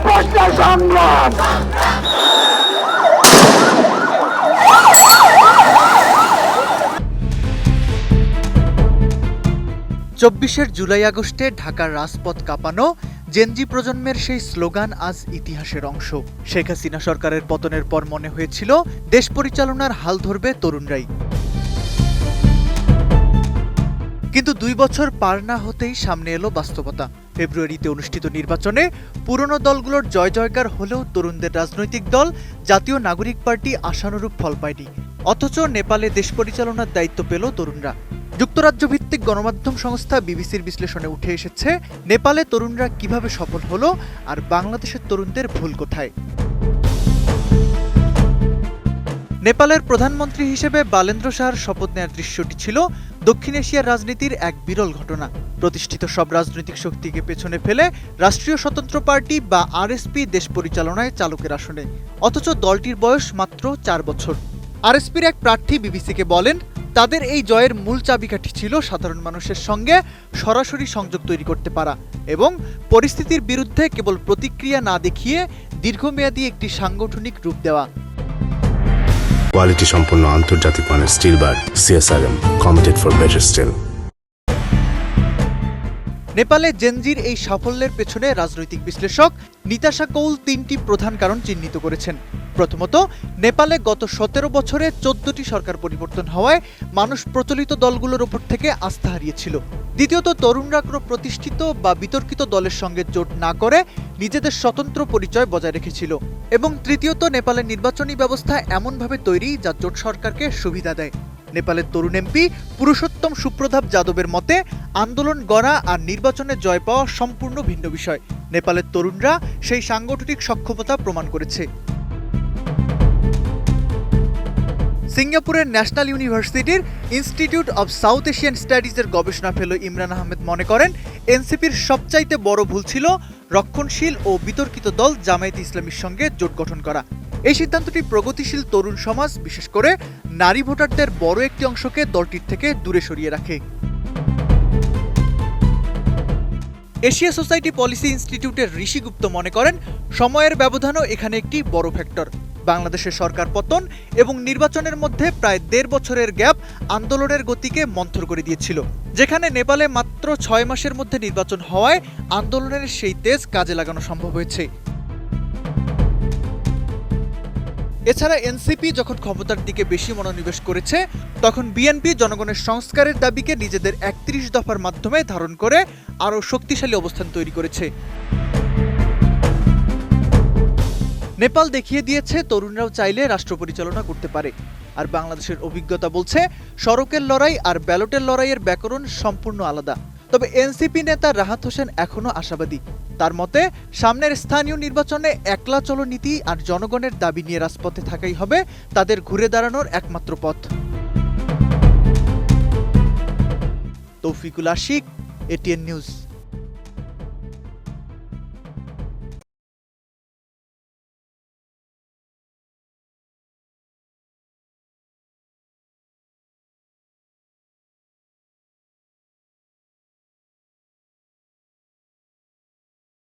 প্রশ্ন সংগ্রাম। 24 জুলাই আগস্টে ঢাকার রাজপথ কাঁপানো জেনজি প্রজন্মের সেই স্লোগান আজ ইতিহাসের অংশ। শেখ হাসিনা সরকারের পতনের পর মনে হয়েছিল দেশ পরিচালনার হাল ধরবে তরুণরাই, কিন্তু 2 বছর পার না হতেই সামনে এলো বাস্তবতা। ফেব্রুয়ারিতে অনুষ্ঠিত নির্বাচনে পুরনো দলগুলোর জয় জয়কার হলেও তরুণদের রাজনৈতিক দল জাতীয় নাগরিক পার্টি আশানুরূপ ফল পায়নি। অথচ নেপালে দেশ পরিচালনার দায়িত্ব পেল তরুণরা। যুক্তরাজ্য ভিত্তিক গণমাধ্যম সংস্থা বিবিসির বিশ্লেষণে উঠে এসেছে নেপালে তরুণরা কিভাবে সফল হলো আর বাংলাদেশের তরুণদের ভুল কোথায়। নেপালের প্রধানমন্ত্রী হিসেবে বালেন্দ্র শাহর শপথ নেওয়ার দৃশ্যটি ছিল দক্ষিণ এশিয়ার রাজনীতির এক বিরল ঘটনা। প্রতিষ্ঠিত সব রাজনৈতিক শক্তিকে পেছনে ফেলে রাষ্ট্রীয় স্বতন্ত্র পার্টি বা আরএসপি দেশ পরিচালনায় চালকের আসনে, অথচ দলটির বয়স মাত্র 4 বছর। আরএসপির এক প্রার্থী বিবিসিকে বলেন, তাদের এই জয়ের মূল চাবিকাঠি ছিল সাধারণ মানুষের সঙ্গে সরাসরি সংযোগ তৈরি করতে পারা এবং পরিস্থিতির বিরুদ্ধে কেবল প্রতিক্রিয়া না দেখিয়ে দীর্ঘমেয়াদী একটি সাংগঠনিক রূপ দেওয়া। কোয়ালিটি সম্পন্ন আন্তর্জাতিক মানের still bar CSRM, committed for better still. নেপালে জেনজির এই সাফল্যের পেছনে রাজনৈতিক বিশ্লেষক নিতাশা কৌল 3টি প্রধান কারণ চিহ্নিত করেছেন। প্রথমত, নেপালে গত 17 বছরে 14টি সরকার পরিবর্তন হওয়ায় মানুষ প্রচলিত দলগুলোর উপর থেকে আস্থা হারিয়েছিল। দ্বিতীয়ত, তরুণরা কোনো প্রতিষ্ঠিত বা বিতর্কিত দলের সঙ্গে জোট না করে নিজেদের স্বতন্ত্র পরিচয় বজায় রেখেছিল। এবং তৃতীয়ত, নেপালের নির্বাচনী ব্যবস্থা এমনভাবে তৈরি যা জোট সরকারকে সুবিধা দেয়। নেপালের তরুণ এমপি পুরুষোত্তম সুপ্রভাব যাদবের মতে, আন্দোলন গড়া আর নির্বাচনে জয় পাওয়া সম্পূর্ণ ভিন্ন বিষয়। নেপালের তরুণরা সেই সাংগঠনিক সক্ষমতা প্রমাণ করেছে। সিঙ্গাপুরের ন্যাশনাল ইউনিভার্সিটির ইনস্টিটিউট অব সাউথ এশিয়ান স্টাডিজের গবেষণা ফেলো ইমরান আহমেদ মনে করেন, এনসিপির সবচাইতে বড় ভুল ছিল রক্ষণশীল ও বিতর্কিত দল জামায়াতে ইসলামীর সঙ্গে জোট গঠন করা। এই সিদ্ধান্তটি প্রগতিশীল তরুণ সমাজ, বিশেষ করে নারী ভোটারদের বড় একটি অংশকে দলটির থেকে দূরে সরিয়ে রাখে। এশিয়া সোসাইটি পলিসি ইনস্টিটিউটের ঋষি গুপ্ত মনে করেন, সময়ের ব্যবধানও এখানে একটি বড় ফ্যাক্টর। বাংলাদেশের সরকার পতন এবং নির্বাচনের মধ্যে প্রায় 1.5 বছরের গ্যাপ আন্দোলনের গতিকে মন্থর করে দিয়েছিল, যেখানে নেপালে মাত্র 6 মাসের মধ্যে নির্বাচন হওয়ায় আন্দোলনের সেই তেজ কাজে লাগানো সম্ভব হয়েছে। এছাড়া এনসিপি যখন ক্ষমতার দিকে বেশি মনোনিবেশ করেছে, তখন বিএনপি জনগণের সংস্কারের দাবিকে নিজেদের 31 দফার মাধ্যমে ধারণ করে আরও শক্তিশালী অবস্থান তৈরি করেছে। নেপাল দেখিয়ে দিয়েছে তরুণরাও চাইলে রাষ্ট্র পরিচালনা করতে পারে। আর বাংলাদেশের অভিজ্ঞতা বলছে, সড়কের লড়াই আর ব্যালটের লড়াইয়ের ব্যাকরণ সম্পূর্ণ আলাদা। তবে এনসিপি নেতা রাহাত হোসেন এখনও আশাবাদী। তার মতে, সামনের স্থানীয় নির্বাচনে একলা চলো নীতি আর জনগণের দাবি নিয়ে রাজপথে থাকাই হবে তাদের ঘুরে দাঁড়ানোর একমাত্র পথ। Taufiqul Ashiq, ATN news.